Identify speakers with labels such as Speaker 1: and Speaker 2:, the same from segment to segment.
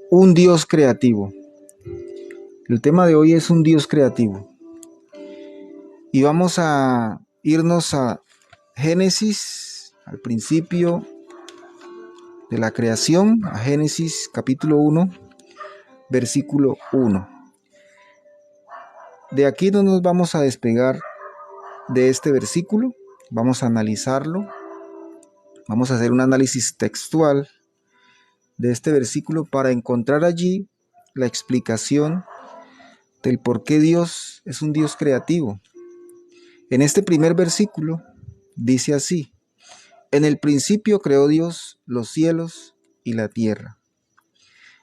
Speaker 1: un Dios creativo. El tema de hoy es un Dios creativo. Y vamos a irnos a Génesis, al principio de la creación, a Génesis capítulo 1, versículo 1. De aquí no nos vamos a despegar de este versículo, vamos a analizarlo, vamos a hacer un análisis textual de este versículo para encontrar allí la explicación del por qué Dios es un Dios creativo. En este primer versículo dice así: en el principio creó Dios los cielos y la tierra.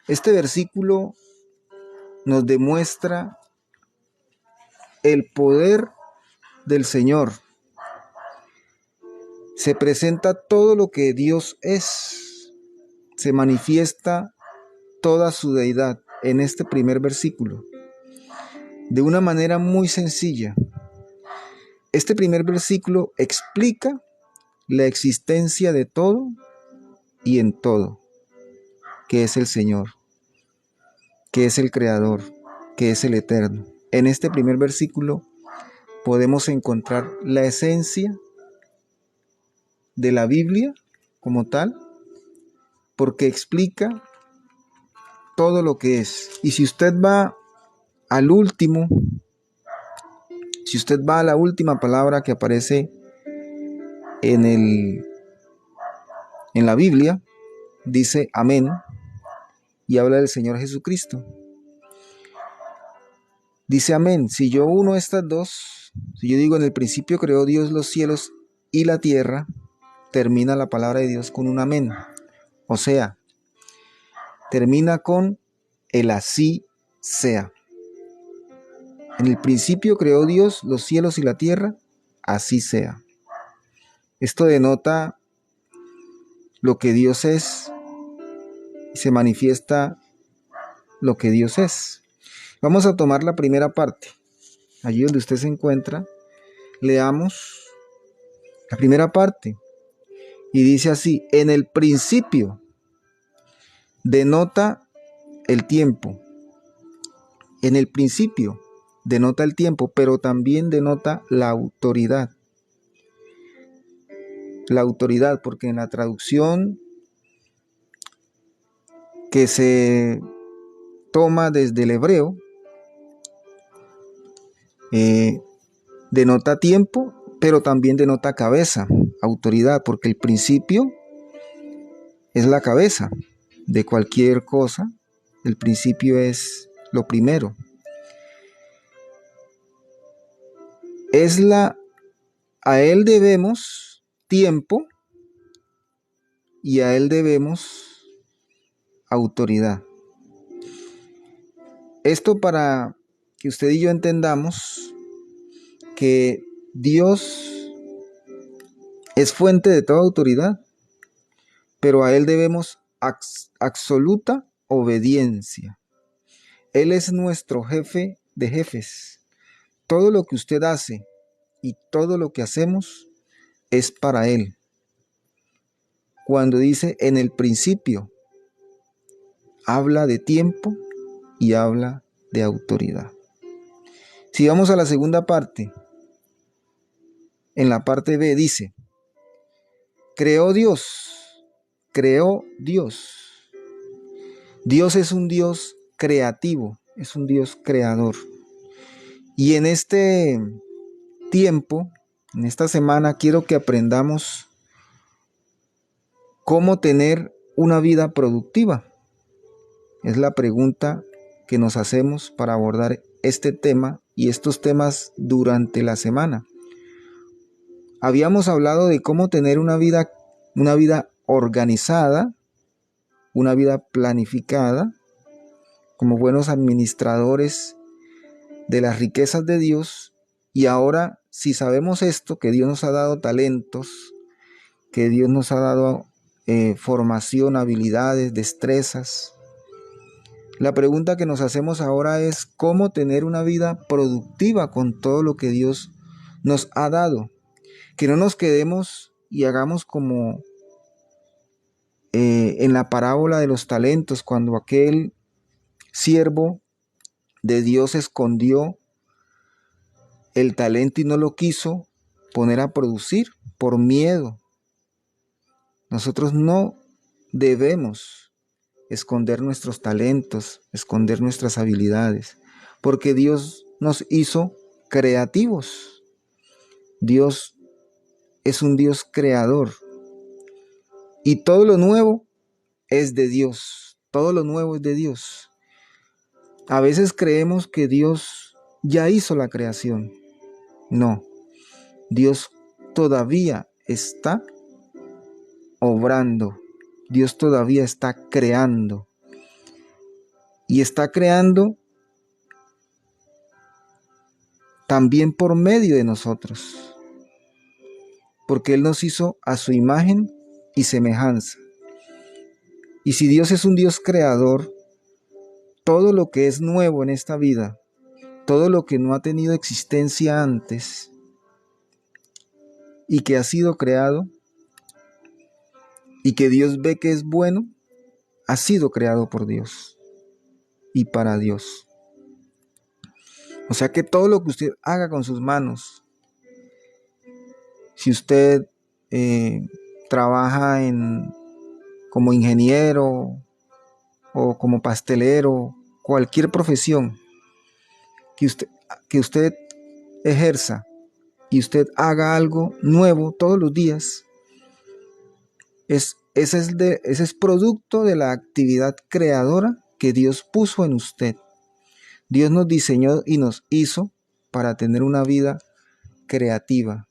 Speaker 1: Este versículo nos demuestra el poder del Señor. Se presenta todo lo que Dios es, se manifiesta toda su deidad en este primer versículo, de una manera muy sencilla. Este primer versículo explica la existencia de todo y en todo, que es el Señor, que es el Creador, que es el Eterno. En este primer versículo podemos encontrar la esencia de la Biblia como tal, porque explica todo lo que es. Y si usted va al último, si usted va a la última palabra que aparece en la Biblia, dice amén, y habla del Señor Jesucristo. Dice amén. Si yo uno estas dos, si yo digo en el principio creó Dios los cielos y la tierra, termina la palabra de Dios con un amén. O sea, termina con el así sea. En el principio creó Dios los cielos y la tierra, así sea. Esto denota lo que Dios es y se manifiesta lo que Dios es. Vamos a tomar la primera parte. Allí donde usted se encuentra, leamos la primera parte. Y dice así: en el principio, denota el tiempo. En el principio denota el tiempo, pero también denota la autoridad. La autoridad, porque en la traducción que se toma desde el hebreo, denota tiempo, pero también denota cabeza, autoridad, porque el principio es la cabeza de cualquier cosa. El principio es lo primero. A él debemos tiempo y a él debemos autoridad. Esto para que usted y yo entendamos que Dios es fuente de toda autoridad, pero a él debemos absoluta obediencia. Él es nuestro jefe de jefes. Todo lo que usted hace y todo lo que hacemos es para él. Cuando dice en el principio, habla de tiempo y habla de autoridad. Si vamos a la segunda parte, en la parte B dice: creó Dios. Dios es un Dios creativo, es un Dios creador. Y en este tiempo, en esta semana, quiero que aprendamos cómo tener una vida productiva. Es la pregunta que nos hacemos para abordar este tema y estos temas durante la semana. Habíamos hablado de cómo tener una vida organizada, una vida planificada, como buenos administradores de las riquezas de Dios. Y ahora, si sabemos esto, que Dios nos ha dado talentos, que Dios nos ha dado formación, habilidades, destrezas, la pregunta que nos hacemos ahora es cómo tener una vida productiva con todo lo que Dios nos ha dado. Que no nos quedemos y hagamos como en la parábola de los talentos, cuando aquel siervo de Dios escondió el talento y no lo quiso poner a producir por miedo. Nosotros no debemos esconder nuestros talentos, esconder nuestras habilidades, porque Dios nos hizo creativos. Dios es un Dios creador y todo lo nuevo es de Dios. Todo lo nuevo es de Dios. A veces creemos que Dios ya hizo la creación. No, Dios todavía está obrando. Dios todavía está creando. Y está creando también por medio de nosotros. Porque Él nos hizo a su imagen y semejanza. Y si Dios es un Dios creador, todo lo que es nuevo en esta vida, todo lo que no ha tenido existencia antes y que ha sido creado y que Dios ve que es bueno, ha sido creado por Dios y para Dios. O sea que todo lo que usted haga con sus manos, si usted trabaja como ingeniero o como pastelero, cualquier profesión que usted ejerza y usted haga algo nuevo todos los días, ese es producto de la actividad creadora que Dios puso en usted. Dios nos diseñó y nos hizo para tener una vida creativa,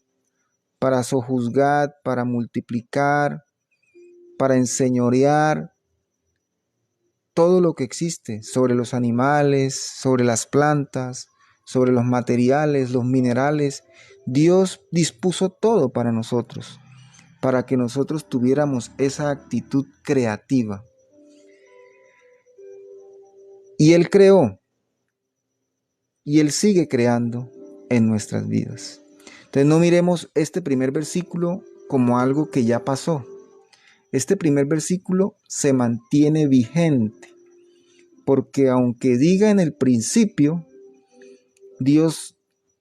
Speaker 1: para sojuzgar, para multiplicar, para enseñorear todo lo que existe sobre los animales, sobre las plantas, sobre los materiales, los minerales. Dios dispuso todo para nosotros, para que nosotros tuviéramos esa actitud creativa. Y Él creó, y Él sigue creando en nuestras vidas. Entonces no miremos este primer versículo como algo que ya pasó. Este primer versículo se mantiene vigente, porque aunque diga en el principio,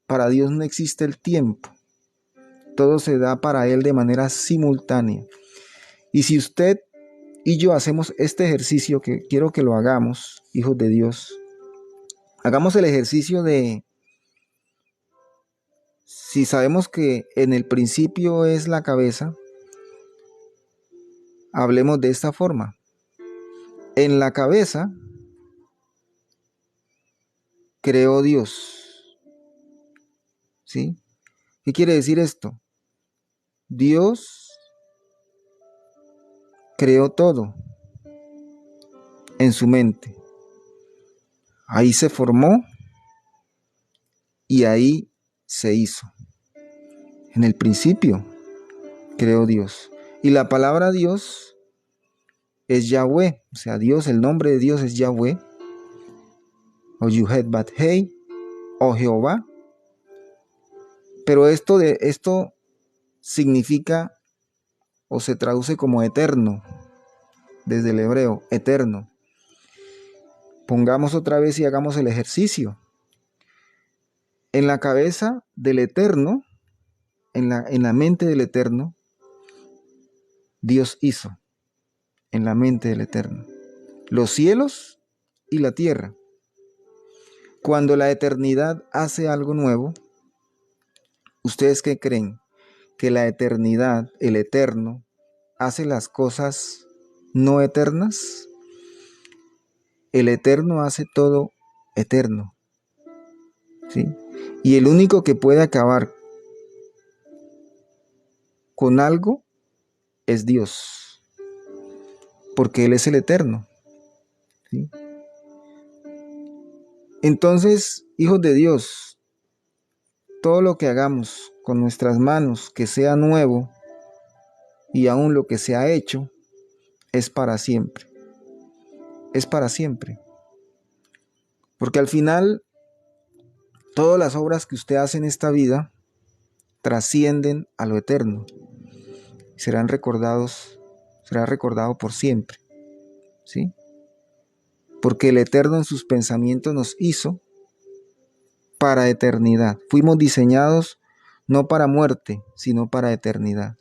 Speaker 1: para Dios no existe el tiempo. Todo se da para Él de manera simultánea. Y si usted y yo hacemos este ejercicio, que quiero que lo hagamos, hijos de Dios, hagamos el ejercicio de, si sabemos que en el principio es la cabeza, hablemos de esta forma. En la cabeza creó Dios. ¿Sí? ¿Qué quiere decir esto? Dios creó todo en su mente. Ahí se formó y ahí se hizo. En el principio creó Dios. Y la palabra Dios es Yahweh. O sea, Dios, el nombre de Dios es Yahweh. O Yuhet Bat Hei. O Jehová. Pero esto significa o se traduce como eterno. Desde el hebreo, eterno. Pongamos otra vez y hagamos el ejercicio. En la cabeza del eterno, en la mente del eterno, Dios hizo, en la mente del eterno, los cielos y la tierra. Cuando la eternidad hace algo nuevo, ¿ustedes qué creen? ¿Que la eternidad, el eterno, hace las cosas no eternas? El eterno hace todo eterno, ¿sí? Y el único que puede acabar con algo es Dios, porque Él es el eterno, ¿sí? Entonces, hijos de Dios, todo lo que hagamos con nuestras manos que sea nuevo y aún lo que se ha hecho es para siempre. Es para siempre. Porque al final, todas las obras que usted hace en esta vida trascienden a lo eterno. Serán será recordado por siempre, ¿sí? Porque el Eterno en sus pensamientos nos hizo para eternidad. Fuimos diseñados no para muerte, sino para eternidad.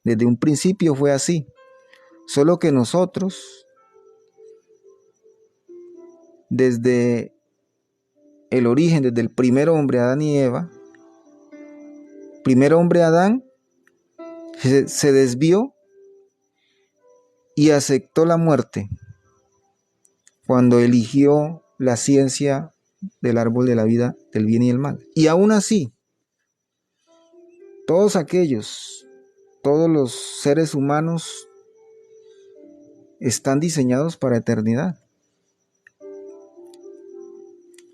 Speaker 1: Desde un principio fue así, solo que nosotros, desde el origen, desde el primer hombre, Adán y Eva, primer hombre Adán se desvió y aceptó la muerte cuando eligió la ciencia del árbol de la vida, del bien y el mal. Y aún así, todos los seres humanos están diseñados para eternidad.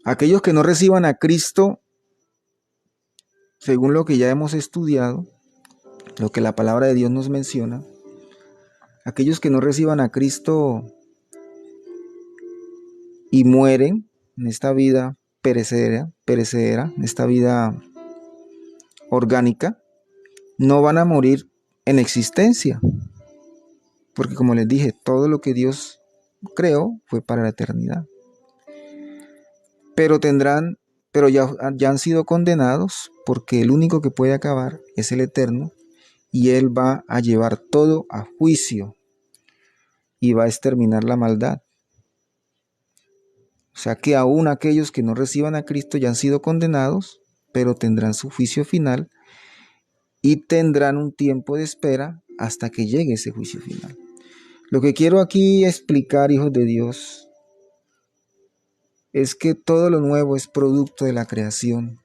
Speaker 1: Aquellos que no reciban a Cristo, según lo que ya hemos estudiado, lo que la palabra de Dios nos menciona, aquellos que no reciban a Cristo y mueren en esta vida perecedera, en esta vida orgánica, no van a morir en existencia, porque como les dije, todo lo que Dios creó fue para la eternidad. Pero ya han sido condenados, porque el único que puede acabar es el Eterno, y Él va a llevar todo a juicio y va a exterminar la maldad. O sea que aún aquellos que no reciban a Cristo ya han sido condenados, pero tendrán su juicio final y tendrán un tiempo de espera hasta que llegue ese juicio final. Lo que quiero aquí explicar, hijos de Dios, es que todo lo nuevo es producto de la creación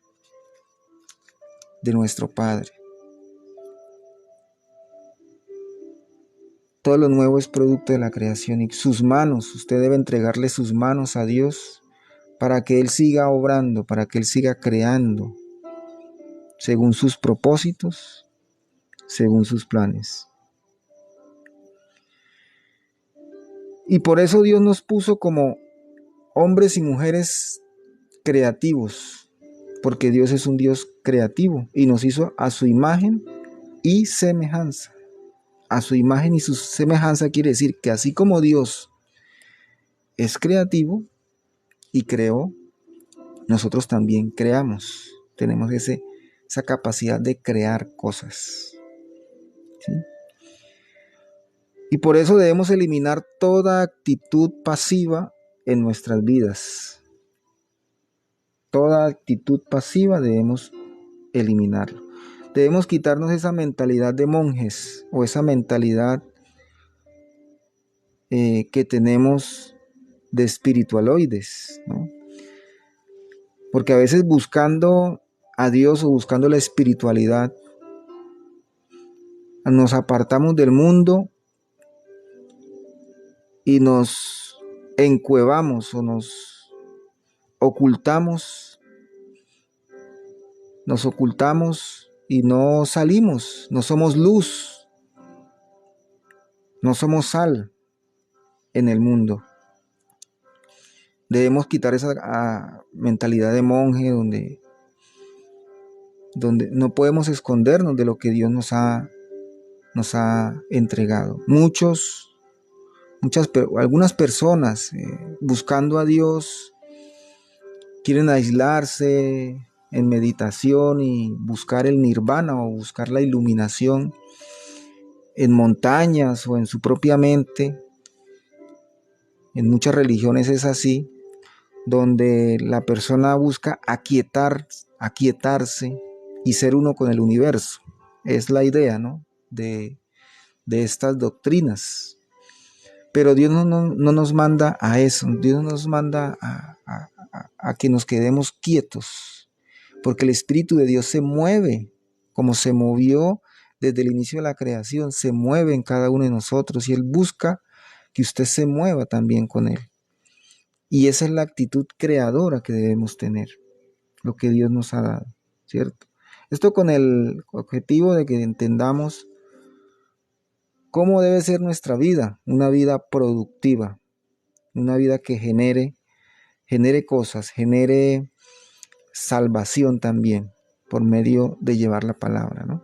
Speaker 1: de nuestro Padre. Todo lo nuevo es producto de la creación, y sus manos, usted debe entregarle sus manos a Dios para que Él siga obrando, para que Él siga creando según sus propósitos, según sus planes. Y por eso Dios nos puso como hombres y mujeres creativos, porque Dios es un Dios creativo y nos hizo a su imagen y semejanza. A su imagen y su semejanza quiere decir que así como Dios es creativo y creó, nosotros también creamos. Tenemos esa capacidad de crear cosas, ¿sí? Y por eso debemos eliminar toda actitud pasiva en nuestras vidas. Toda actitud pasiva debemos eliminarlo. Debemos quitarnos esa mentalidad de monjes o esa mentalidad que tenemos de espiritualoides, ¿no? Porque a veces buscando a Dios o buscando la espiritualidad, nos apartamos del mundo y nos encuevamos o nos ocultamos y no salimos, no somos luz, no somos sal en el mundo. Debemos quitar esa mentalidad de monje donde no podemos escondernos de lo que Dios nos ha entregado. Algunas personas buscando a Dios quieren aislarse en meditación y buscar el nirvana o buscar la iluminación en montañas o en su propia mente. En muchas religiones es así, donde la persona busca aquietarse y ser uno con el universo. Es la idea, ¿no?, de estas doctrinas. Pero Dios no nos manda a eso. Dios nos manda a que nos quedemos quietos, porque el Espíritu de Dios se mueve, como se movió desde el inicio de la creación, se mueve en cada uno de nosotros, y Él busca que usted se mueva también con Él. Y esa es la actitud creadora que debemos tener, lo que Dios nos ha dado, ¿cierto? Esto con el objetivo de que entendamos cómo debe ser nuestra vida, una vida productiva, una vida que genere cosas, genere salvación también, por medio de llevar la palabra, ¿no?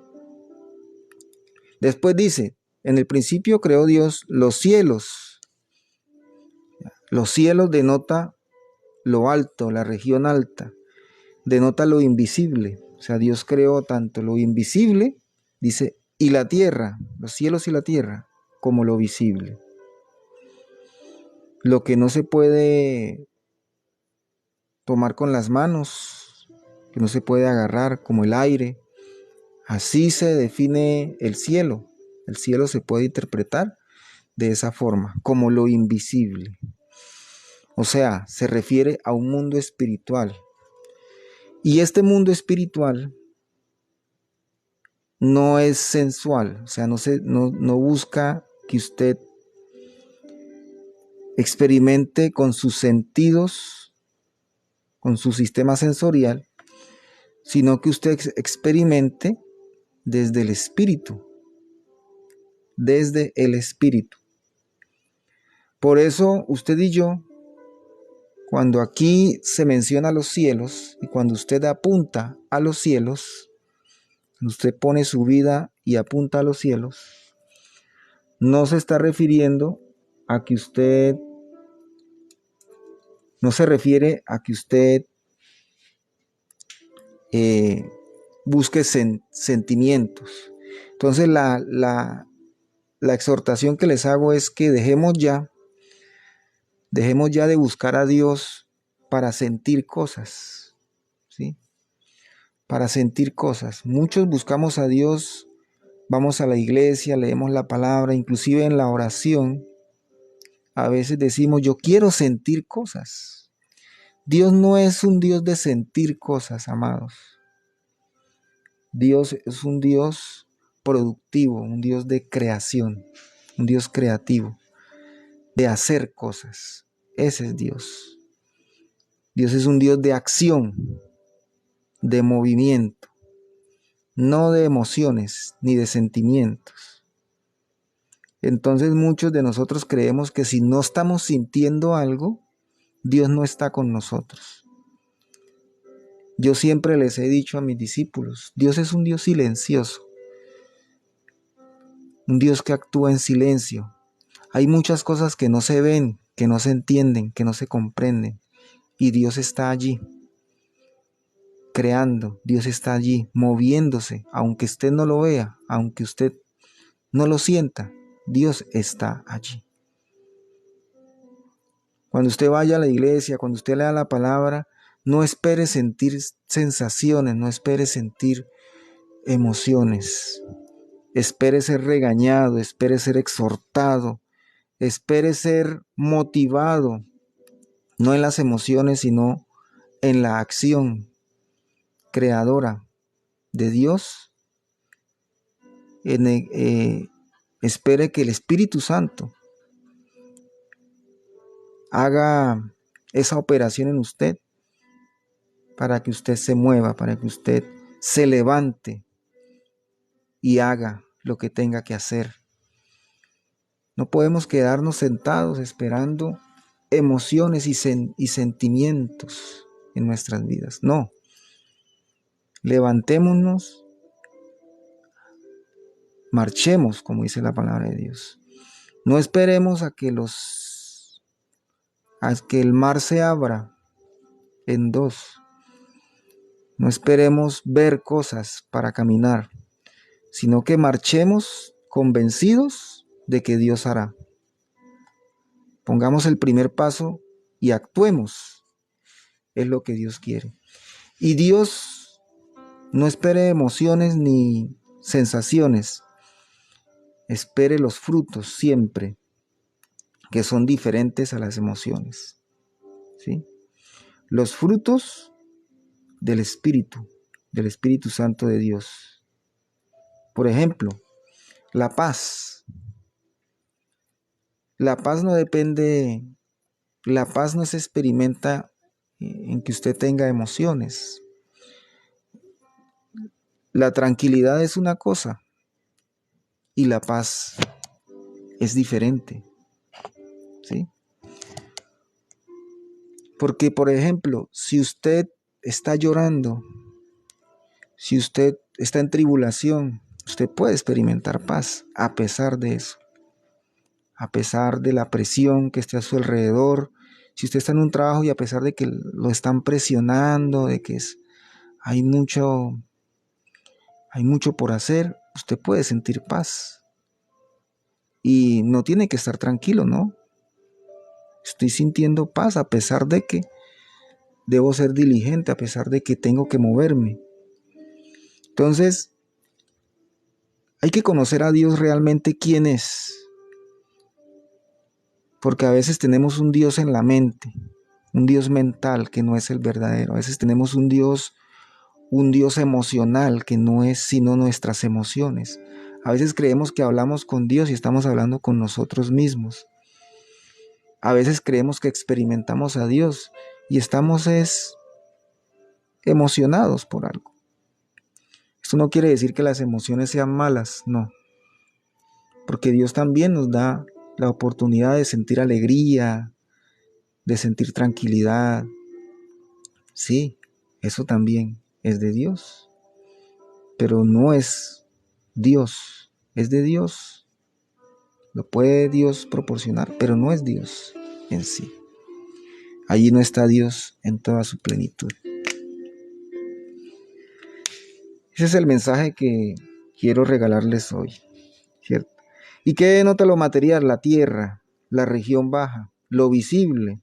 Speaker 1: Después dice, En el principio creó Dios los cielos. Los cielos denota lo alto, la región alta, denota lo invisible. O sea, Dios creó tanto lo invisible, dice, y la tierra, los cielos y la tierra, como lo visible. Lo que no se puede tomar con las manos, que no se puede agarrar, como el aire. Así se define el cielo. El cielo se puede interpretar de esa forma, como lo invisible. O sea, se refiere a un mundo espiritual. Y este mundo espiritual no es sensual, o sea, no busca que usted experimente con sus sentidos, con su sistema sensorial, sino que usted experimente desde el espíritu, desde el espíritu. Por eso usted y yo, cuando aquí se menciona los cielos y cuando usted apunta a los cielos, usted pone su vida y apunta a los cielos, no se está refiriendo a que usted, no se refiere a que usted busque sentimientos. Entonces la exhortación que les hago es que dejemos ya de buscar a Dios para sentir cosas, ¿sí? Para sentir cosas. Muchos buscamos a Dios, vamos a la iglesia, leemos la palabra, inclusive en la oración, a veces decimos, yo quiero sentir cosas. Dios no es un Dios de sentir cosas, amados. Dios es un Dios productivo, un Dios de creación, un Dios creativo, de hacer cosas. Ese es Dios. Dios es un Dios de acción, de movimiento, no de emociones ni de sentimientos. Entonces muchos de nosotros creemos que si no estamos sintiendo algo, Dios no está con nosotros. Yo siempre les he dicho a mis discípulos, Dios es un Dios silencioso, un Dios que actúa en silencio. Hay muchas cosas que no se ven, que no se entienden, que no se comprenden, y Dios está allí, creando, Dios está allí, moviéndose, aunque usted no lo vea, aunque usted no lo sienta, Dios está allí. Cuando usted vaya a la iglesia, cuando usted lea la palabra, no espere sentir sensaciones, no espere sentir emociones. Espere ser regañado, espere ser exhortado, espere ser motivado, no en las emociones, sino en la acción creadora de Dios. Espere que el Espíritu Santo haga esa operación en usted para que usted se mueva, para que usted se levante y haga lo que tenga que hacer. No podemos quedarnos sentados esperando emociones y sentimientos en nuestras vidas. No. Levantémonos, marchemos, como dice la palabra de Dios. No esperemos a que el mar se abra en dos. No esperemos ver cosas para caminar, sino que marchemos convencidos de que Dios hará. Pongamos el primer paso y actuemos. Es lo que Dios quiere. Y Dios no espere emociones ni sensaciones. Espere los frutos siempre, que son diferentes a las emociones. ¿Sí? Los frutos del Espíritu Santo de Dios. Por ejemplo, la paz. La paz no se experimenta en que usted tenga emociones. La tranquilidad es una cosa y la paz es diferente. ¿Sí? Porque, por ejemplo, si usted está llorando, si usted está en tribulación, Usted puede experimentar paz a pesar de eso, a pesar de la presión que esté a su alrededor. Si usted está en un trabajo y a pesar de que lo están presionando, de que hay mucho por hacer, usted puede sentir paz. Y no tiene que estar tranquilo, ¿no? Estoy sintiendo paz a pesar de que debo ser diligente, a pesar de que tengo que moverme. Entonces, hay que conocer a Dios realmente quién es. Porque a veces tenemos un Dios en la mente, un Dios mental que no es el verdadero. A veces tenemos un Dios emocional que no es sino nuestras emociones. A veces creemos que hablamos con Dios y estamos hablando con nosotros mismos. A veces creemos que experimentamos a Dios y estamos emocionados por algo. Esto no quiere decir que las emociones sean malas, no. Porque Dios también nos da la oportunidad de sentir alegría, de sentir tranquilidad. Sí, eso también es de Dios, pero no es Dios, es de Dios. Lo puede Dios proporcionar, pero no es Dios en sí. Allí no está Dios en toda su plenitud. Ese es el mensaje que quiero regalarles hoy, ¿cierto? ¿Y qué denota lo material? La tierra, la región baja, lo visible,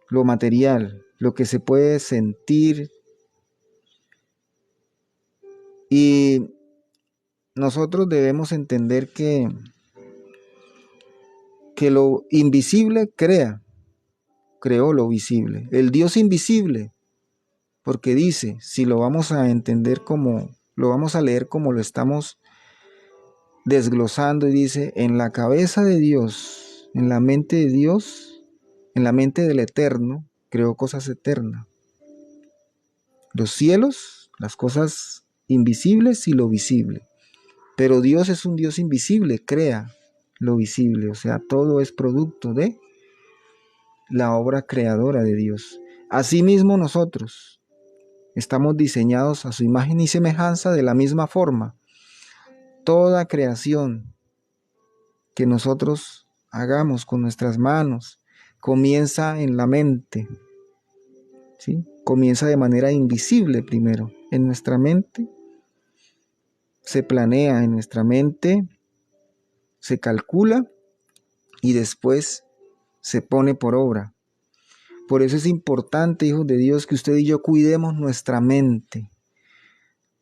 Speaker 1: lo material, lo que se puede sentir. Y nosotros debemos entender que lo invisible creó lo visible. El Dios invisible, porque dice, si lo vamos a entender lo vamos a leer como lo estamos desglosando, y dice, en la cabeza de Dios, en la mente de Dios, en la mente del Eterno, creó cosas eternas. Los cielos, las cosas invisibles y lo visible. Pero Dios es un Dios invisible, crea lo visible, o sea, todo es producto de la obra creadora de Dios. Asimismo nosotros estamos diseñados a su imagen y semejanza de la misma forma. Toda creación que nosotros hagamos con nuestras manos comienza en la mente, ¿sí? Comienza de manera invisible primero, en nuestra mente. Se planea en nuestra mente, se calcula y después se pone por obra. Por eso es importante, hijos de Dios, que usted y yo cuidemos nuestra mente.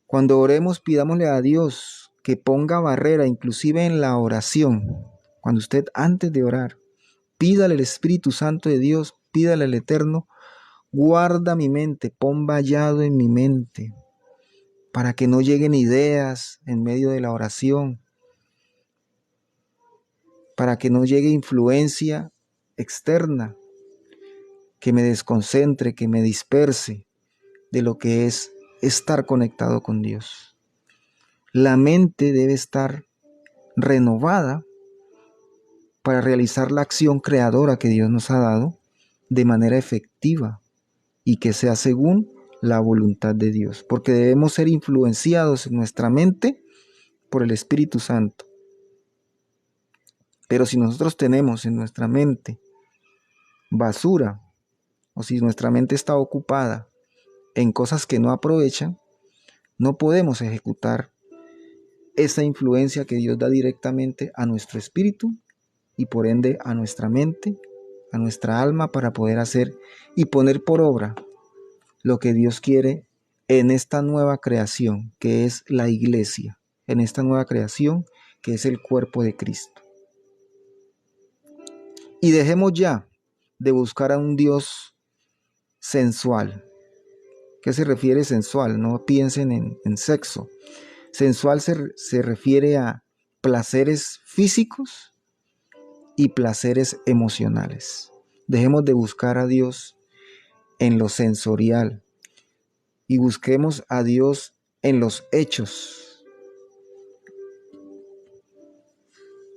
Speaker 1: Cuando oremos, pidámosle a Dios que ponga barrera, inclusive en la oración. Cuando usted antes de orar, pídale al Espíritu Santo de Dios, pídale al Eterno, guarda mi mente, pon vallado en mi mente, para que no lleguen ideas en medio de la oración, para que no llegue influencia externa que me desconcentre, que me disperse de lo que es estar conectado con Dios. La mente debe estar renovada para realizar la acción creadora que Dios nos ha dado de manera efectiva y que sea según la voluntad de Dios, porque debemos ser influenciados en nuestra mente por el Espíritu Santo. Pero si nosotros tenemos en nuestra mente basura, o si nuestra mente está ocupada en cosas que no aprovechan, no podemos ejecutar esa influencia que Dios da directamente a nuestro espíritu y por ende a nuestra mente, a nuestra alma, para poder hacer y poner por obra lo que Dios quiere en esta nueva creación que es la iglesia, en esta nueva creación que es el cuerpo de Cristo. Y dejemos ya de buscar a un Dios sensual. ¿Qué se refiere sensual? No piensen en sexo. Sensual se refiere a placeres físicos y placeres emocionales. Dejemos de buscar a Dios en lo sensorial y busquemos a Dios en los hechos,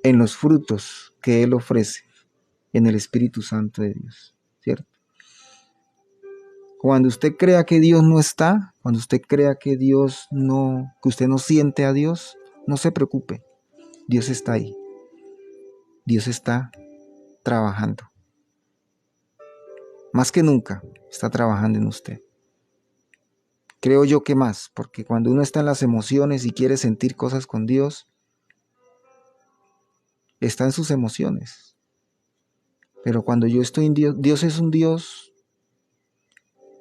Speaker 1: en los frutos que Él ofrece, en el Espíritu Santo de Dios, ¿cierto? Cuando usted crea que Dios no está, cuando usted crea que que usted no siente a Dios, no se preocupe. Dios está ahí. Dios está trabajando. Más que nunca está trabajando en usted. Creo yo que más, porque cuando uno está en las emociones y quiere sentir cosas con Dios, está en sus emociones. Pero cuando yo estoy en Dios, Dios es un Dios,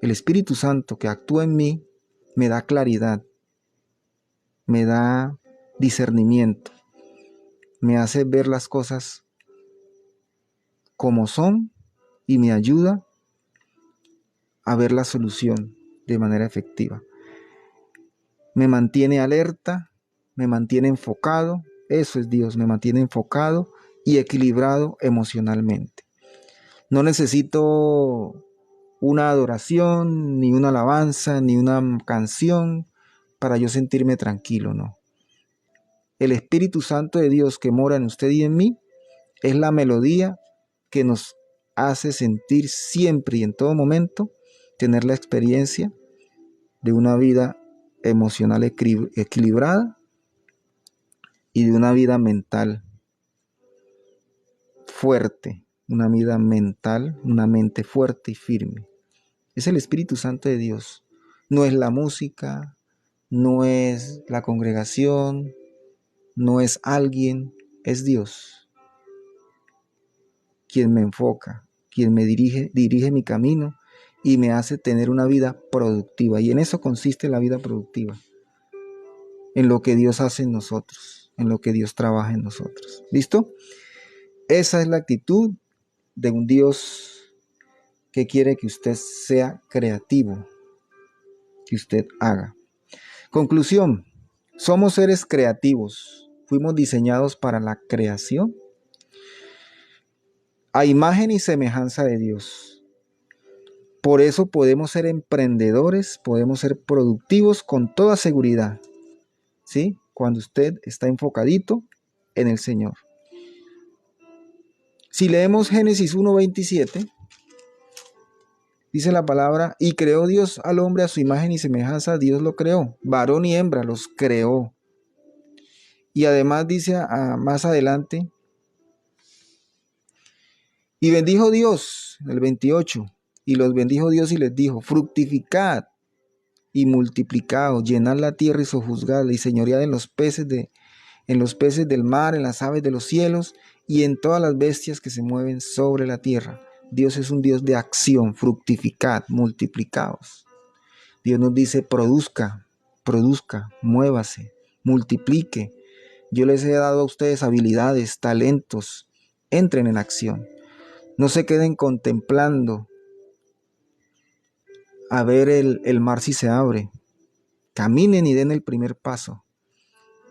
Speaker 1: el Espíritu Santo que actúa en mí, me da claridad, me da discernimiento, me hace ver las cosas como son y me ayuda a ver la solución de manera efectiva. Me mantiene alerta, me mantiene enfocado, eso es Dios, me mantiene enfocado y equilibrado emocionalmente. No necesito una adoración, ni una alabanza, ni una canción para yo sentirme tranquilo, no. El Espíritu Santo de Dios que mora en usted y en mí es la melodía que nos hace sentir siempre y en todo momento, tener la experiencia de una vida emocional equilibrada y de una vida mental fuerte, una vida mental, una mente fuerte y firme. Es el Espíritu Santo de Dios. No es la música, no es la congregación, no es alguien, es Dios quien me enfoca, quien me dirige mi camino y me hace tener una vida productiva. Y en eso consiste la vida productiva, en lo que Dios hace en nosotros, en lo que Dios trabaja en nosotros. ¿Listo? Esa es la actitud de un Dios que quiere que usted sea creativo, que usted haga. Conclusión, somos seres creativos, fuimos diseñados para la creación a imagen y semejanza de Dios. Por eso podemos ser emprendedores, podemos ser productivos con toda seguridad, ¿sí? Cuando usted está enfocadito en el Señor. Si leemos Génesis 1:27, dice la palabra, y creó Dios al hombre a su imagen y semejanza, Dios lo creó, varón y hembra los creó. Y además dice más adelante, y bendijo Dios, el 28, y los bendijo Dios y les dijo, fructificad y multiplicaos, llenad la tierra y sojuzgadla, y señoread en los peces del mar, en las aves de los cielos, y en todas las bestias que se mueven sobre la tierra. Dios es un Dios de acción, fructificad, multiplicaos. Dios nos dice, produzca, muévase, multiplique. Yo les he dado a ustedes habilidades, talentos, entren en acción. No se queden contemplando a ver el mar si se abre. Caminen y den el primer paso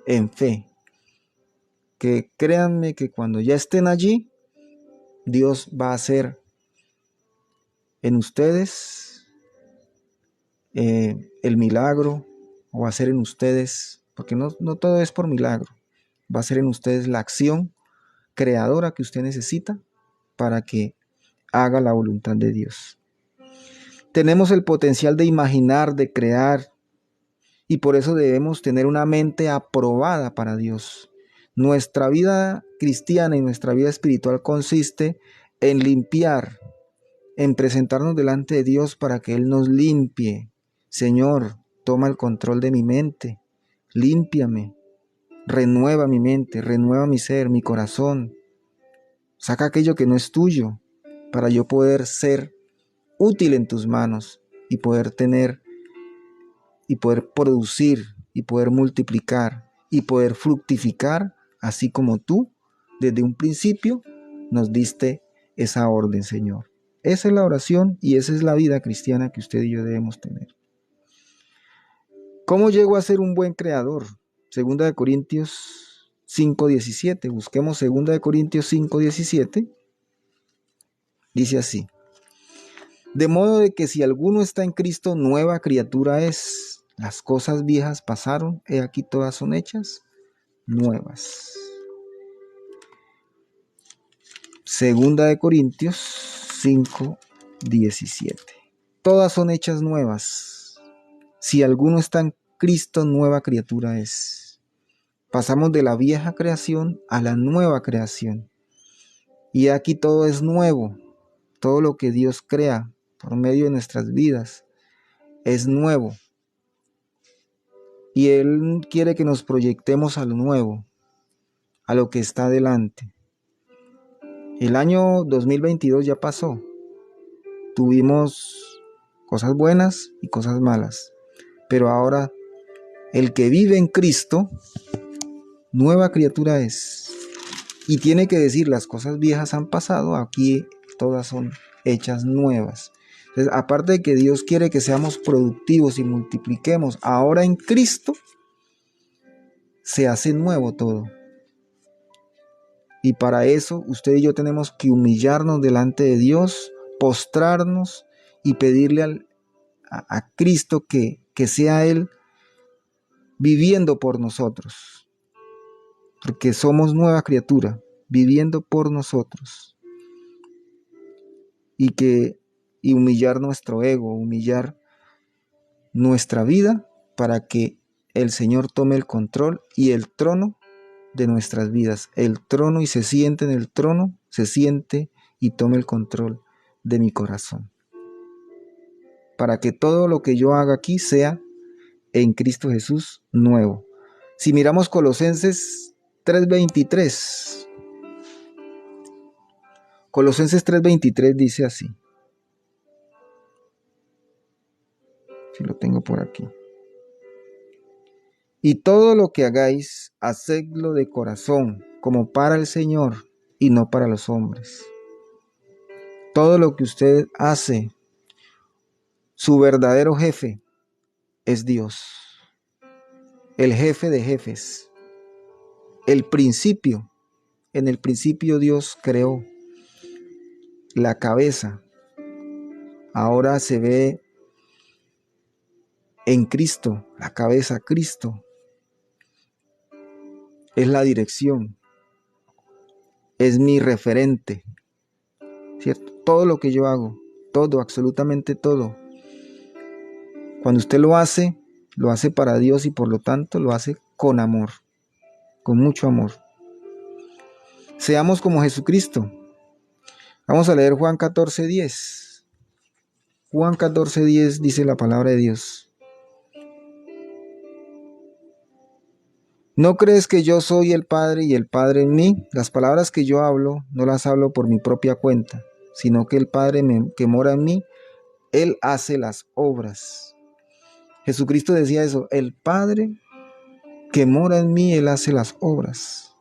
Speaker 1: en fe. Que créanme que cuando ya estén allí, Dios va a hacer en ustedes el milagro, o va a hacer en ustedes, porque no todo es por milagro, va a ser en ustedes la acción creadora que usted necesita para que haga la voluntad de Dios. Tenemos el potencial de imaginar, de crear, y por eso debemos tener una mente aprobada para Dios. Nuestra vida cristiana y nuestra vida espiritual consiste en limpiar, en presentarnos delante de Dios para que Él nos limpie. Señor, toma el control de mi mente, límpiame, renueva mi mente, renueva mi ser, mi corazón. Saca aquello que no es tuyo para yo poder ser útil en tus manos y poder tener y poder producir y poder multiplicar y poder fructificar, así como tú desde un principio nos diste esa orden, Señor. Esa es la oración y esa es la vida cristiana que usted y yo debemos tener. ¿Cómo llego a ser un buen creador? 2 Corintios 5:17. Busquemos 2 Corintios 5:17. Dice así: de modo de que si alguno está en Cristo, nueva criatura es. Las cosas viejas pasaron, he aquí todas son hechas nuevas. 2 Corintios 5:17. todas son hechas nuevas. Si alguno está en Cristo, nueva criatura es. Pasamos de la vieja creación a la nueva creación. Y aquí todo es nuevo. Todo lo que Dios crea por medio de nuestras vidas es nuevo. Y Él quiere que nos proyectemos a lo nuevo, a lo que está delante. El año 2022 ya pasó. Tuvimos cosas buenas y cosas malas. Pero ahora el que vive en Cristo, nueva criatura es. Y tiene que decir, las cosas viejas han pasado, aquí todas son hechas nuevas. Entonces, aparte de que Dios quiere que seamos productivos y multipliquemos, ahora en Cristo se hace nuevo todo. Y para eso usted y yo tenemos que humillarnos delante de Dios, postrarnos y pedirle a Cristo que sea Él viviendo por nosotros. Porque somos nueva criatura, viviendo por nosotros. Y humillar nuestro ego, humillar nuestra vida para que el Señor tome el control y el trono de nuestras vidas. El trono, y se siente en el trono, se siente y tome el control de mi corazón. Para que todo lo que yo haga aquí sea en Cristo Jesús nuevo. Si miramos Colosenses 3:23. Colosenses 3:23 dice así. Si lo tengo por aquí. Y todo lo que hagáis, hacedlo de corazón, como para el Señor y no para los hombres. Todo lo que usted hace, su verdadero jefe es Dios. El jefe de jefes. El principio. En el principio Dios creó la cabeza. Ahora se ve en Cristo, la cabeza, Cristo. Es la dirección. Es mi referente. ¿Cierto? Todo lo que yo hago, todo, absolutamente todo. Cuando usted lo hace para Dios y por lo tanto lo hace con amor, con mucho amor. Seamos como Jesucristo. Vamos a leer Juan 14:10. Juan 14:10 dice la palabra de Dios. ¿No crees que yo soy el Padre y el Padre en mí? Las palabras que yo hablo no las hablo por mi propia cuenta, sino que el Padre que mora en mí, Él hace las obras. Jesucristo decía eso, el Padre que mora en mí, Él hace las obras.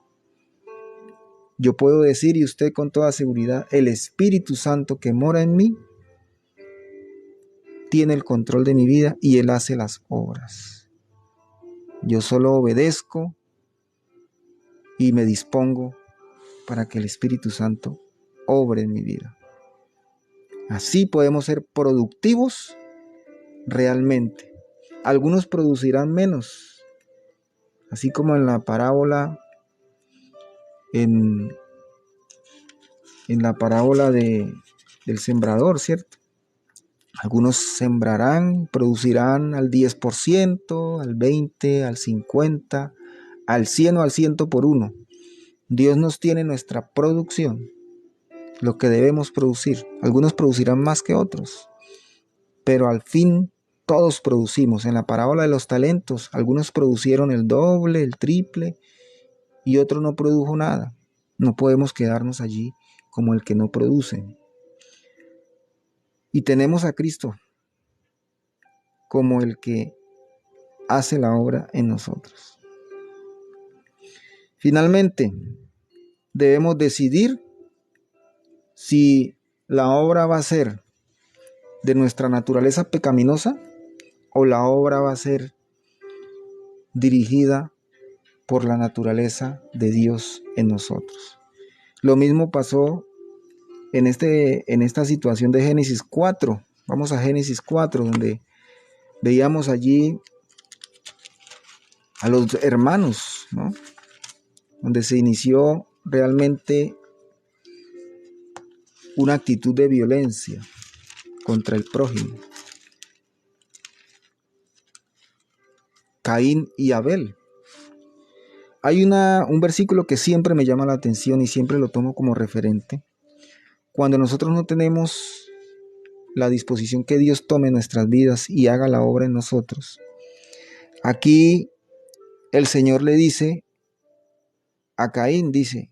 Speaker 1: Yo puedo decir, y usted con toda seguridad, el Espíritu Santo que mora en mí, tiene el control de mi vida y Él hace las obras. Yo solo obedezco y me dispongo para que el Espíritu Santo obre en mi vida. Así podemos ser productivos realmente. Algunos producirán menos, así como en la parábola, en la parábola del sembrador, ¿cierto? Algunos sembrarán, producirán al 10%, al 20%, al 50%, al 100 o al 100 por uno. Dios nos tiene nuestra producción, lo que debemos producir. Algunos producirán más que otros, pero al fin todos producimos. En la parábola de los talentos, algunos producieron el doble, el triple, y otro no produjo nada. No podemos quedarnos allí como el que no produce. Y tenemos a Cristo como el que hace la obra en nosotros. Finalmente, debemos decidir si la obra va a ser de nuestra naturaleza pecaminosa o la obra va a ser dirigida por la naturaleza de Dios en nosotros. Lo mismo pasó en esta situación de Génesis 4. Vamos a Génesis 4, donde veíamos allí a los hermanos, ¿no? Donde se inició realmente una actitud de violencia contra el prójimo. Caín y Abel. Hay un versículo que siempre me llama la atención y siempre lo tomo como referente. Cuando nosotros no tenemos la disposición que Dios tome nuestras vidas y haga la obra en nosotros. Aquí el Señor le dice a Caín, dice,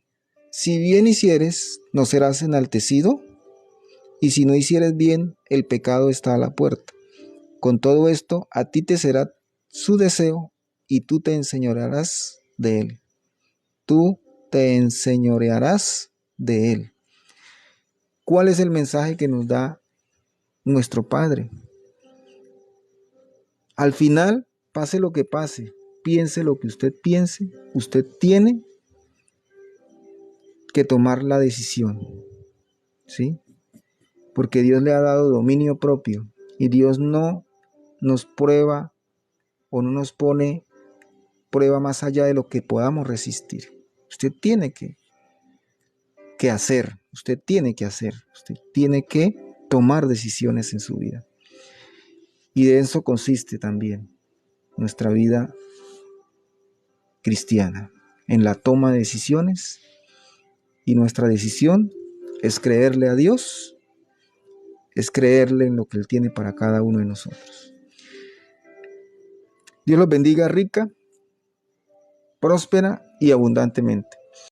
Speaker 1: si bien hicieres, no serás enaltecido, y si no hicieres bien, el pecado está a la puerta. Con todo esto, a ti te será su deseo, y tú te enseñorearás de él. Tú te enseñorearás de él. ¿Cuál es el mensaje que nos da nuestro Padre? Al final, pase lo que pase, piense lo que usted piense, usted tiene que tomar la decisión, ¿sí? Porque Dios le ha dado dominio propio y Dios no nos prueba o no nos pone prueba más allá de lo que podamos resistir. Usted tiene que hacer, usted tiene que tomar decisiones en su vida. Y de eso consiste también nuestra vida cristiana, en la toma de decisiones, y nuestra decisión es creerle a Dios, es creerle en lo que Él tiene para cada uno de nosotros. Dios los bendiga rica, próspera y abundantemente.